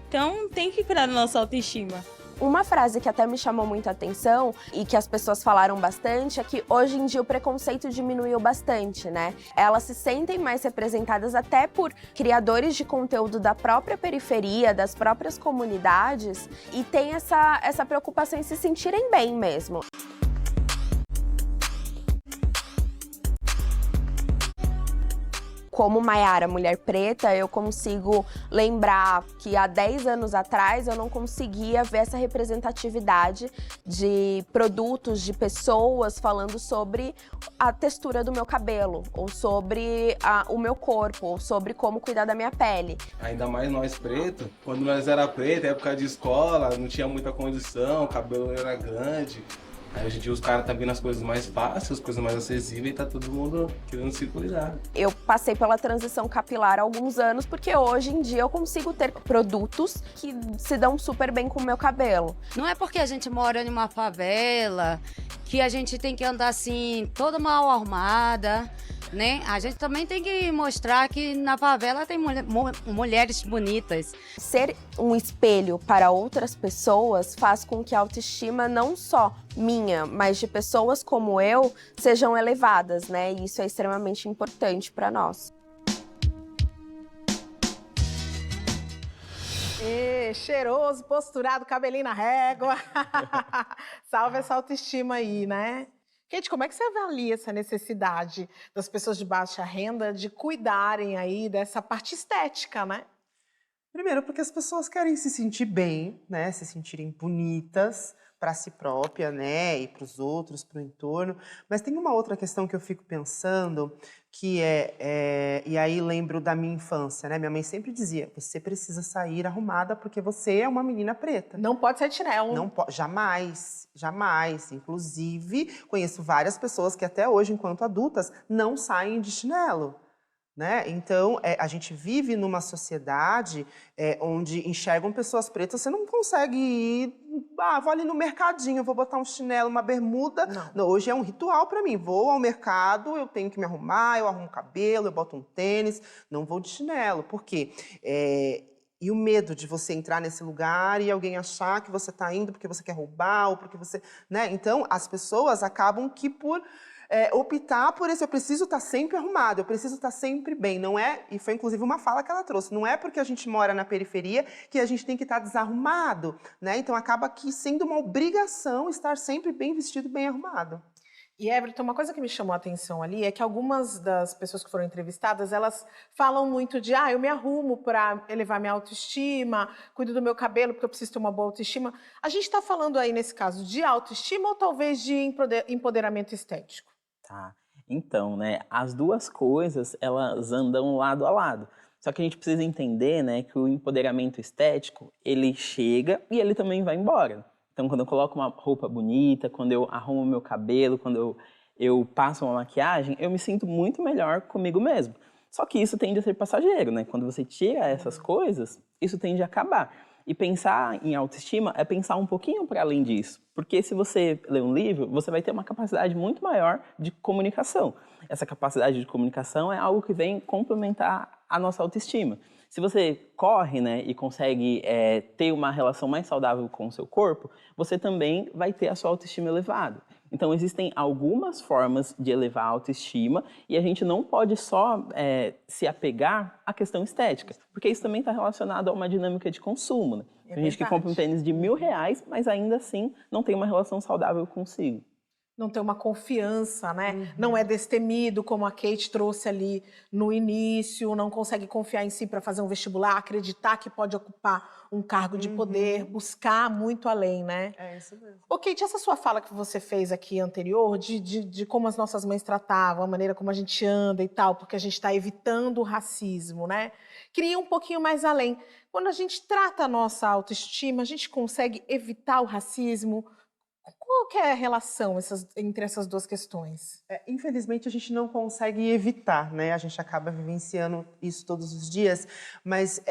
Então tem que cuidar da nossa autoestima. Uma frase que até me chamou muito a atenção e que as pessoas falaram bastante é que hoje em dia o preconceito diminuiu bastante, né? Elas se sentem mais representadas até por criadores de conteúdo da própria periferia, das próprias comunidades, e tem essa preocupação em se sentirem bem mesmo. Como Maiara, mulher preta, eu consigo lembrar que há 10 anos atrás eu não conseguia ver essa representatividade de produtos, de pessoas falando sobre a textura do meu cabelo, ou sobre o meu corpo, ou sobre como cuidar da minha pele. Ainda mais nós pretos, quando nós era preto, época de escola, não tinha muita condição, o cabelo era grande. Aí hoje em dia os caras estão vendo as coisas mais fáceis, as coisas mais acessíveis e tá todo mundo querendo se cuidar. Eu passei pela transição capilar há alguns anos, porque hoje em dia eu consigo ter produtos que se dão super bem com o meu cabelo. Não é porque a gente mora em uma favela que a gente tem que andar assim, toda mal arrumada, né? A gente também tem que mostrar que na favela tem mulheres bonitas. Ser um espelho para outras pessoas faz com que a autoestima não só minha, mas de pessoas como eu, sejam elevadas, né? E isso é extremamente importante para nós. Cheiroso, posturado, cabelinho na régua. Salve essa autoestima aí, né? Kate, como é que você avalia essa necessidade das pessoas de baixa renda de cuidarem aí dessa parte estética, né? Primeiro, porque as pessoas querem se sentir bem, né? Se sentirem bonitas para si própria, né? E para os outros, para o entorno. Mas tem uma outra questão que eu fico pensando, que e aí lembro da minha infância, né? Minha mãe sempre dizia, você precisa sair arrumada porque você é uma menina preta. Não pode ser de chinelo. Não pode, jamais, jamais. Inclusive, conheço várias pessoas que até hoje, enquanto adultas, não saem de chinelo. Né? Então, a gente vive numa sociedade onde enxergam pessoas pretas, você não consegue ir, vou ali no mercadinho, vou botar um chinelo, uma bermuda. Não, hoje é um ritual para mim, vou ao mercado, eu tenho que me arrumar, eu arrumo o cabelo, eu boto um tênis, não vou de chinelo. Por quê? E o medo de você entrar nesse lugar e alguém achar que você está indo porque você quer roubar ou porque você... Né? Então, as pessoas acabam que por... optar por esse, eu preciso estar sempre arrumado, eu preciso estar sempre bem, não é, e foi inclusive uma fala que ela trouxe, não é porque a gente mora na periferia que a gente tem que estar desarrumado, né? Então acaba aqui sendo uma obrigação estar sempre bem vestido, bem arrumado. E, Everton, uma coisa que me chamou a atenção ali é que algumas das pessoas que foram entrevistadas, elas falam muito de, eu me arrumo para elevar minha autoestima, cuido do meu cabelo porque eu preciso ter uma boa autoestima. A gente está falando aí, nesse caso, de autoestima ou talvez de empoderamento estético? Tá, então, né, as duas coisas, elas andam lado a lado. Só que a gente precisa entender, né, que o empoderamento estético, ele chega e ele também vai embora. Então, quando eu coloco uma roupa bonita, quando eu arrumo meu cabelo, quando eu eu passo uma maquiagem, eu me sinto muito melhor comigo mesmo. Só que isso tende a ser passageiro, né? Quando você tira essas coisas, isso tende a acabar. E pensar em autoestima é pensar um pouquinho para além disso. Porque se você ler um livro, você vai ter uma capacidade muito maior de comunicação. Essa capacidade de comunicação é algo que vem complementar a nossa autoestima. Se você corre, né, e consegue ter uma relação mais saudável com o seu corpo, você também vai ter a sua autoestima elevada. Então, existem algumas formas de elevar a autoestima e a gente não pode só se apegar à questão estética, porque isso também está relacionado a uma dinâmica de consumo. Né? Tem gente que compra um tênis de R$1.000, mas ainda assim não tem uma relação saudável consigo. Não tem uma confiança, né? Não é destemido, como a Kate trouxe ali no início, não consegue confiar em si para fazer um vestibular, acreditar que pode ocupar um cargo de poder, buscar muito além, né? É isso mesmo. Ô, Kate, essa sua fala que você fez aqui anterior, de como as nossas mães tratavam, a maneira como a gente anda e tal, porque a gente está evitando o racismo, né? Queria ir um pouquinho mais além. Quando a gente trata a nossa autoestima, a gente consegue evitar o racismo? Qual que é a relação entre essas duas questões? Infelizmente, a gente não consegue evitar, né? A gente acaba vivenciando isso todos os dias, mas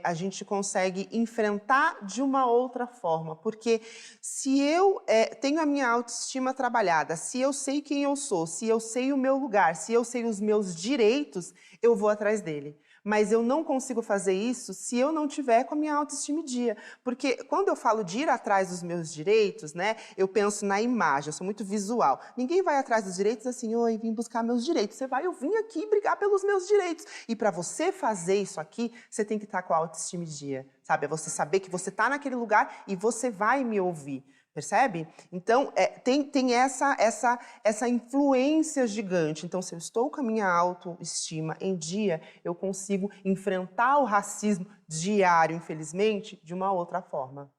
a gente consegue enfrentar de uma outra forma. Porque se eu tenho a minha autoestima trabalhada, se eu sei quem eu sou, se eu sei o meu lugar, se eu sei os meus direitos, eu vou atrás dele. Mas eu não consigo fazer isso se eu não tiver com a minha autoestima em dia. Porque quando eu falo de ir atrás dos meus direitos, né, eu penso na imagem, eu sou muito visual. Ninguém vai atrás dos direitos assim, oi, vim buscar meus direitos. Você vai, eu vim aqui brigar pelos meus direitos. E para você fazer isso aqui, você tem que estar com a autoestima em dia, sabe? É você saber que você está naquele lugar e você vai me ouvir. Percebe? Então, tem essa influência gigante. Então, se eu estou com a minha autoestima em dia, eu consigo enfrentar o racismo diário, infelizmente, de uma outra forma.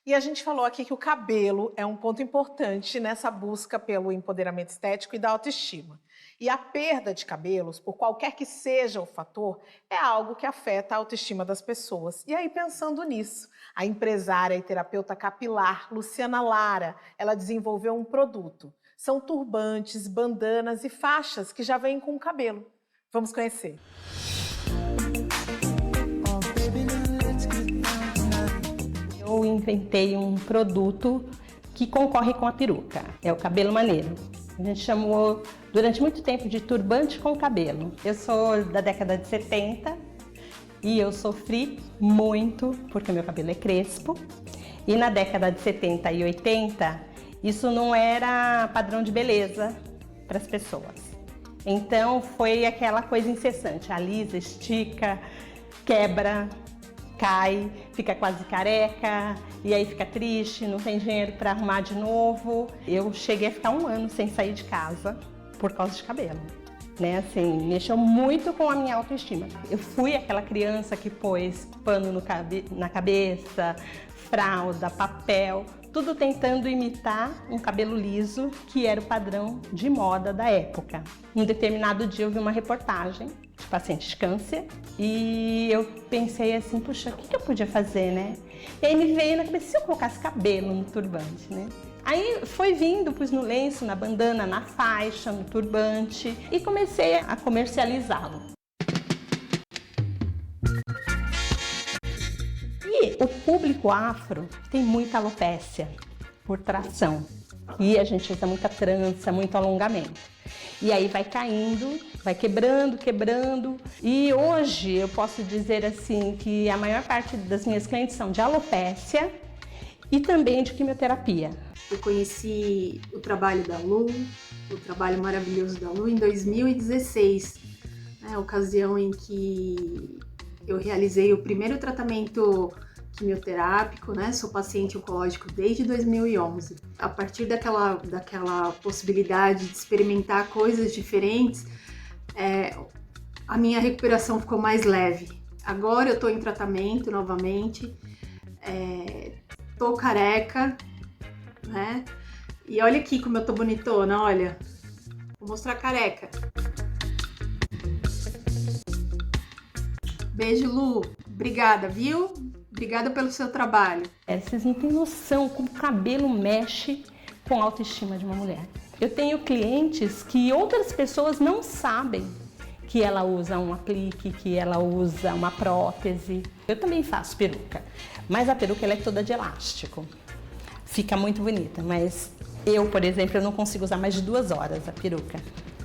E a gente falou aqui que o cabelo é um ponto importante nessa busca pelo empoderamento estético e da autoestima. E a perda de cabelos, por qualquer que seja o fator, é algo que afeta a autoestima das pessoas. E aí, pensando nisso, a empresária e terapeuta capilar Luciana Lara, ela desenvolveu um produto. São turbantes, bandanas e faixas que já vêm com o cabelo. Vamos conhecer. Eu inventei um produto que concorre com a peruca. É o cabelo maneiro. A gente chamou durante muito tempo de turbante com cabelo. Eu sou da década de 70 e eu sofri muito porque meu cabelo é crespo. E na década de 70 e 80, isso não era padrão de beleza para as pessoas. Então foi aquela coisa incessante, alisa, estica, quebra, cai, fica quase careca, e aí fica triste, não tem dinheiro para arrumar de novo. Eu cheguei a ficar 1 ano sem sair de casa por causa de cabelo, né? Assim, mexeu muito com a minha autoestima. Eu fui aquela criança que pôs pano na cabeça, fralda, papel, tudo tentando imitar um cabelo liso, que era o padrão de moda da época. Um determinado dia eu vi uma reportagem de paciente de câncer e eu pensei assim, puxa, o que eu podia fazer, né? E aí me veio na cabeça, se eu colocasse cabelo no turbante, né? Aí foi vindo, pus no lenço, na bandana, na faixa, no turbante e comecei a comercializá-lo. E o público afro tem muita alopécia por tração e a gente usa muita trança, muito alongamento. E aí vai caindo, vai quebrando, quebrando. E hoje eu posso dizer assim que a maior parte das minhas clientes são de alopécia e também de quimioterapia. Eu conheci o trabalho da Lu, o trabalho maravilhoso da Lu em 2016, né, ocasião em que eu realizei o primeiro tratamento quimioterápico, né? Sou paciente oncológico desde 2011. A partir daquela possibilidade de experimentar coisas diferentes, a minha recuperação ficou mais leve. Agora eu tô em tratamento novamente, tô careca, né? E olha aqui como eu tô bonitona, olha. Vou mostrar careca. Beijo, Lu. Obrigada, viu? Obrigada pelo seu trabalho. Vocês não têm noção como o cabelo mexe com a autoestima de uma mulher. Eu tenho clientes que outras pessoas não sabem que ela usa um aplique, que ela usa uma prótese. Eu também faço peruca, mas a peruca ela é toda de elástico. Fica muito bonita, mas eu, por exemplo, eu não consigo usar mais de 2 horas a peruca,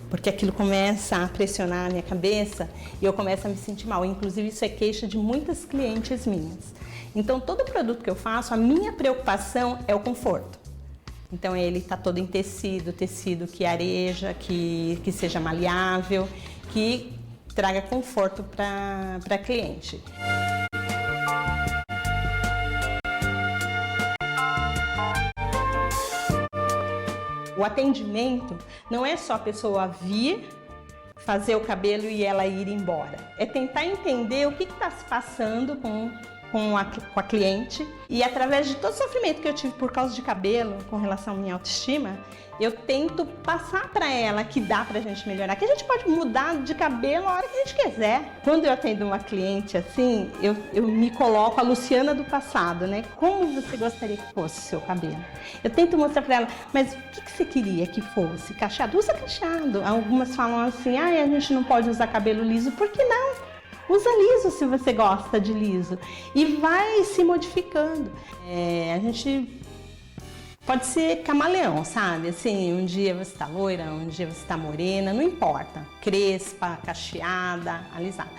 porque aquilo começa a pressionar a minha cabeça e eu começo a me sentir mal. Inclusive, isso é queixa de muitas clientes minhas. Então, todo produto que eu faço, a minha preocupação é o conforto. Então, ele está todo em tecido, tecido que areja, que seja maleável, que traga conforto para a cliente. O atendimento não é só a pessoa vir, fazer o cabelo e ela ir embora. É tentar entender o que está se passando com a cliente. E através de todo o sofrimento que eu tive por causa de cabelo, com relação à minha autoestima, eu tento passar para ela que dá pra gente melhorar, que a gente pode mudar de cabelo a hora que a gente quiser. Quando eu atendo uma cliente assim, eu me coloco a Luciana do passado, né? Como você gostaria que fosse o seu cabelo? Eu tento mostrar para ela, mas o que você queria que fosse? Cacheado? Usa cacheado. Algumas falam assim, a gente não pode usar cabelo liso. Por que não? Usa liso se você gosta de liso. E vai se modificando. A gente pode ser camaleão, sabe? Assim, um dia você está loira, um dia você está morena, não importa. Crespa, cacheada, alisada.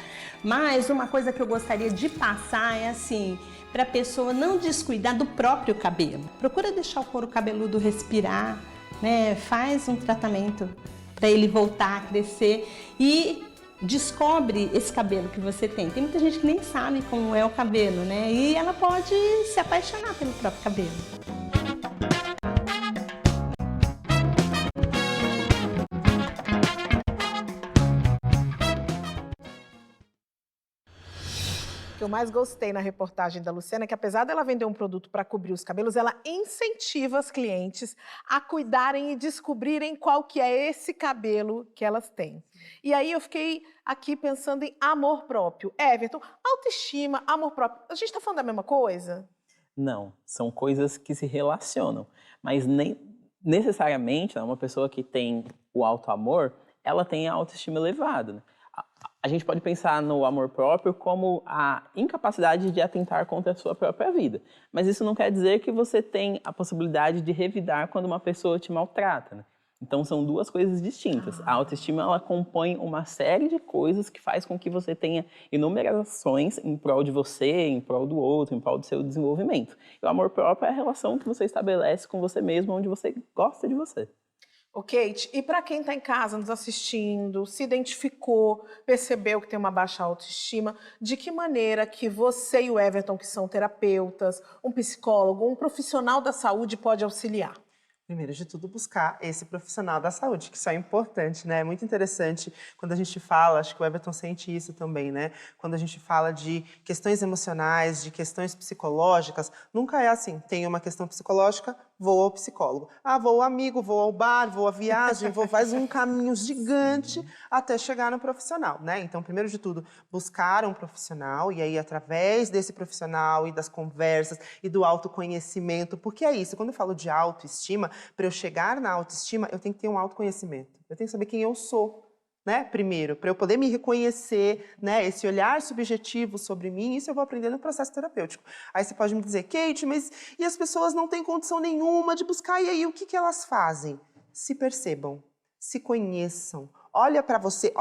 Mas uma coisa que eu gostaria de passar é assim, para a pessoa não descuidar do próprio cabelo. Procura deixar o couro cabeludo respirar, né? Faz um tratamento para ele voltar a crescer e descobre esse cabelo que você tem. Tem muita gente que nem sabe como é o cabelo, né? E ela pode se apaixonar pelo próprio cabelo. O que eu mais gostei na reportagem da Luciana é que, apesar dela vender um produto para cobrir os cabelos, ela incentiva as clientes a cuidarem e descobrirem qual que é esse cabelo que elas têm. E aí eu fiquei aqui pensando em amor próprio. Everton, autoestima, amor próprio, a gente está falando da mesma coisa? Não, são coisas que se relacionam, mas nem necessariamente uma pessoa que tem o auto-amor, ela tem a autoestima elevada, né? A gente pode pensar no amor próprio como a incapacidade de atentar contra a sua própria vida. Mas isso não quer dizer que você tem a possibilidade de revidar quando uma pessoa te maltrata, né? Então são duas coisas distintas. A autoestima ela compõe uma série de coisas que faz com que você tenha inúmeras ações em prol de você, em prol do outro, em prol do seu desenvolvimento. E o amor próprio é a relação que você estabelece com você mesmo, onde você gosta de você. Ô, Kate, e para quem está em casa nos assistindo, se identificou, percebeu que tem uma baixa autoestima, de que maneira que você e o Everton, que são terapeutas, um psicólogo, um profissional da saúde pode auxiliar? Primeiro de tudo, buscar esse profissional da saúde, que isso é importante, né? É muito interessante quando a gente fala, acho que o Everton sente isso também, né? Quando a gente fala de questões emocionais, de questões psicológicas, nunca é assim, tem uma questão psicológica, vou ao psicólogo. Vou ao amigo, vou ao bar, vou à viagem, faz um caminho gigante até chegar no profissional, né? Então, primeiro de tudo, buscar um profissional e aí, através desse profissional e das conversas e do autoconhecimento, porque é isso, quando eu falo de autoestima, para eu chegar na autoestima, eu tenho que ter um autoconhecimento. Eu tenho que saber quem eu sou, né? Primeiro, para eu poder me reconhecer, né? Esse olhar subjetivo sobre mim, isso eu vou aprender no processo terapêutico. Aí você pode me dizer, Kate, mas e as pessoas não têm condição nenhuma de buscar, e aí o que elas fazem? Se percebam, se conheçam, olha para você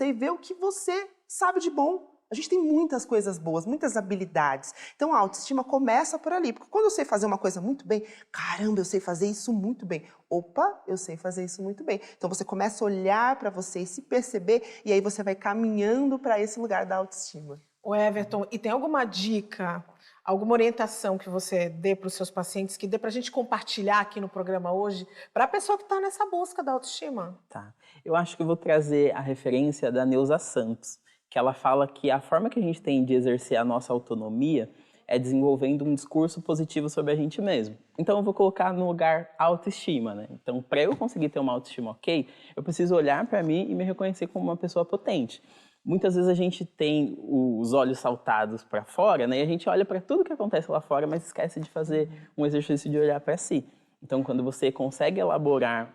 e vê o que você sabe de bom. A gente tem muitas coisas boas, muitas habilidades. Então a autoestima começa por ali. Porque quando eu sei fazer uma coisa muito bem, caramba, eu sei fazer isso muito bem. Opa, eu sei fazer isso muito bem. Então você começa a olhar para você e se perceber, e aí você vai caminhando para esse lugar da autoestima. O Everton, e tem alguma dica, alguma orientação que você dê para os seus pacientes, que dê para a gente compartilhar aqui no programa hoje, para a pessoa que está nessa busca da autoestima? Tá. Eu acho que eu vou trazer a referência da Neuza Santos, que ela fala que a forma que a gente tem de exercer a nossa autonomia é desenvolvendo um discurso positivo sobre a gente mesmo. Então eu vou colocar no lugar a autoestima, né? Então, para eu conseguir ter uma autoestima ok, eu preciso olhar para mim e me reconhecer como uma pessoa potente. Muitas vezes a gente tem os olhos saltados para fora, né? E a gente olha para tudo que acontece lá fora, mas esquece de fazer um exercício de olhar para si. Então, quando você consegue elaborar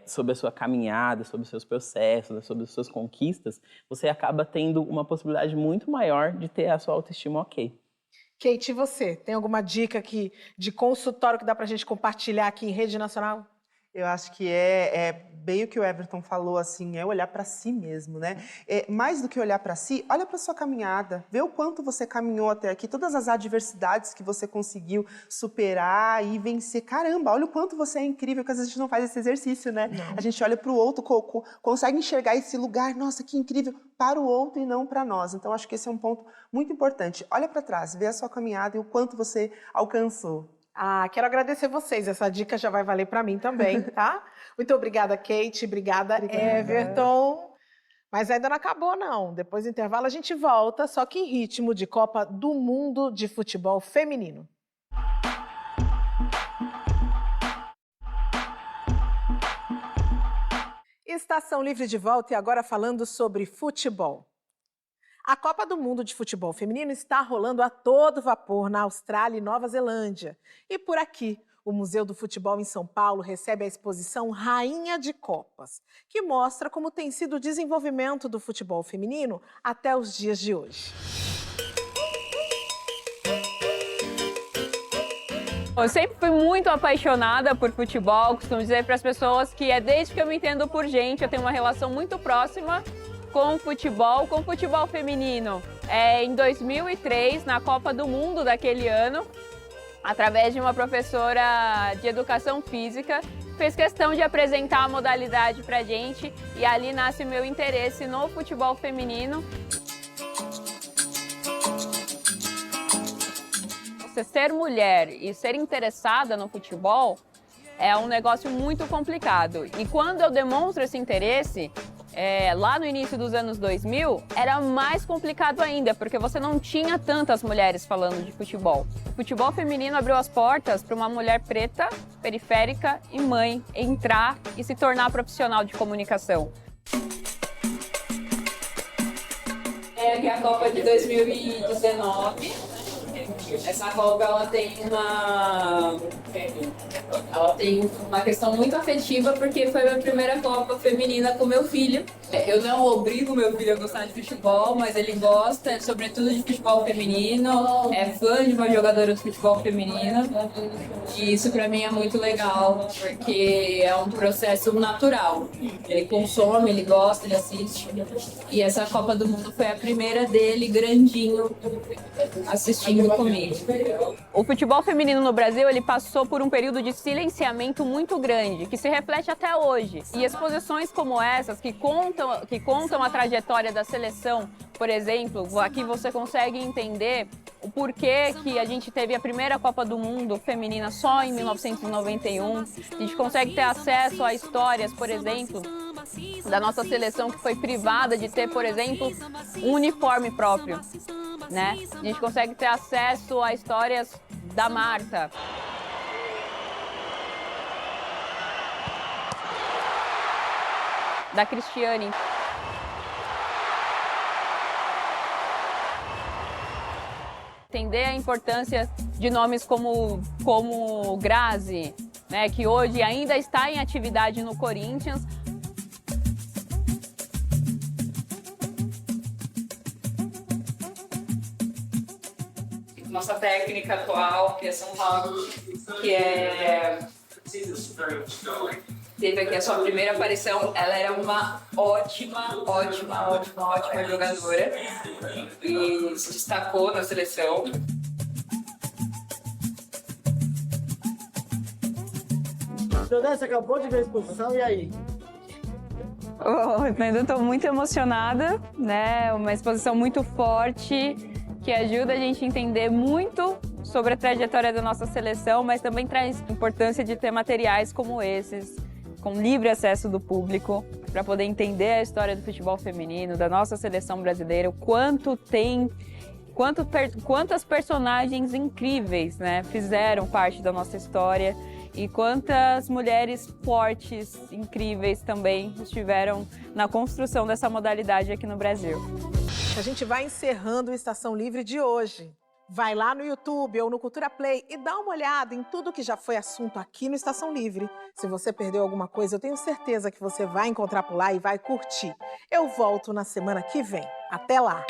sobre a sua caminhada, sobre os seus processos, sobre as suas conquistas, você acaba tendo uma possibilidade muito maior de ter a sua autoestima ok. Kate, e você? Tem alguma dica aqui de consultório que dá pra gente compartilhar aqui em rede nacional? Eu acho que é bem o que o Everton falou, assim, é olhar para si mesmo, né? Mais do que olhar para si, olha para sua caminhada, vê o quanto você caminhou até aqui, todas as adversidades que você conseguiu superar e vencer. Caramba, olha o quanto você é incrível, que às vezes a gente não faz esse exercício, né? Não. A gente olha para o outro, consegue enxergar esse lugar, nossa, que incrível, para o outro e não para nós. Então, acho que esse é um ponto muito importante. Olha para trás, vê a sua caminhada e o quanto você alcançou. Quero agradecer vocês. Essa dica já vai valer para mim também, tá? Muito obrigada, Kate. Obrigada, Everton. Mas ainda não acabou, não. Depois do intervalo a gente volta, só que em ritmo de Copa do Mundo de Futebol Feminino. Estação Livre de volta e agora falando sobre futebol. A Copa do Mundo de Futebol Feminino está rolando a todo vapor na Austrália e Nova Zelândia. E por aqui, o Museu do Futebol em São Paulo recebe a exposição Rainha de Copas, que mostra como tem sido o desenvolvimento do futebol feminino até os dias de hoje. Eu sempre fui muito apaixonada por futebol, costumo dizer para as pessoas que desde que eu me entendo por gente, eu tenho uma relação muito próxima com o futebol feminino. Em 2003, na Copa do Mundo daquele ano, através de uma professora de educação física, fez questão de apresentar a modalidade pra gente e ali nasce o meu interesse no futebol feminino. Você ser mulher e ser interessada no futebol é um negócio muito complicado. E quando eu demonstro esse interesse, lá no início dos anos 2000, era mais complicado ainda, porque você não tinha tantas mulheres falando de futebol. O futebol feminino abriu as portas para uma mulher preta, periférica e mãe entrar e se tornar profissional de comunicação. Aqui é a Copa de 2019. Essa Copa ela tem uma questão muito afetiva, porque foi a minha primeira Copa feminina com meu filho. Eu não obrigo meu filho a gostar de futebol, mas ele gosta, sobretudo, de futebol feminino, é fã de uma jogadora de futebol feminino. E isso pra mim é muito legal, porque é um processo natural. Ele consome, ele gosta, ele assiste. E essa Copa do Mundo foi a primeira dele, grandinho, assistindo comigo. O futebol feminino no Brasil, ele passou por um período de silenciamento muito grande, que se reflete até hoje. E exposições como essas, que contam a trajetória da seleção, por exemplo, aqui você consegue entender o porquê que a gente teve a primeira Copa do Mundo feminina só em 1991. A gente consegue ter acesso a histórias, por exemplo, da nossa seleção que foi privada de ter, por exemplo, um uniforme próprio, né? A gente consegue ter acesso a histórias da Marta. Da Cristiane. Entender a importância de nomes como Grazi, né, que hoje ainda está em atividade no Corinthians. Nossa técnica atual, que é São Paulo, que teve aqui a sua primeira aparição. Ela era uma ótima jogadora e se destacou na seleção. Você acabou de ver a exposição, e aí? Eu ainda estou muito emocionada, né? Uma exposição muito forte, que ajuda a gente a entender muito sobre a trajetória da nossa seleção, mas também traz importância de ter materiais como esses, com livre acesso do público, para poder entender a história do futebol feminino, da nossa seleção brasileira, o quantas personagens incríveis, né, fizeram parte da nossa história e quantas mulheres fortes, incríveis também estiveram na construção dessa modalidade aqui no Brasil. A gente vai encerrando o Estação Livre de hoje. Vai lá no YouTube ou no Cultura Play e dá uma olhada em tudo que já foi assunto aqui no Estação Livre. Se você perdeu alguma coisa, eu tenho certeza que você vai encontrar por lá e vai curtir. Eu volto na semana que vem. Até lá!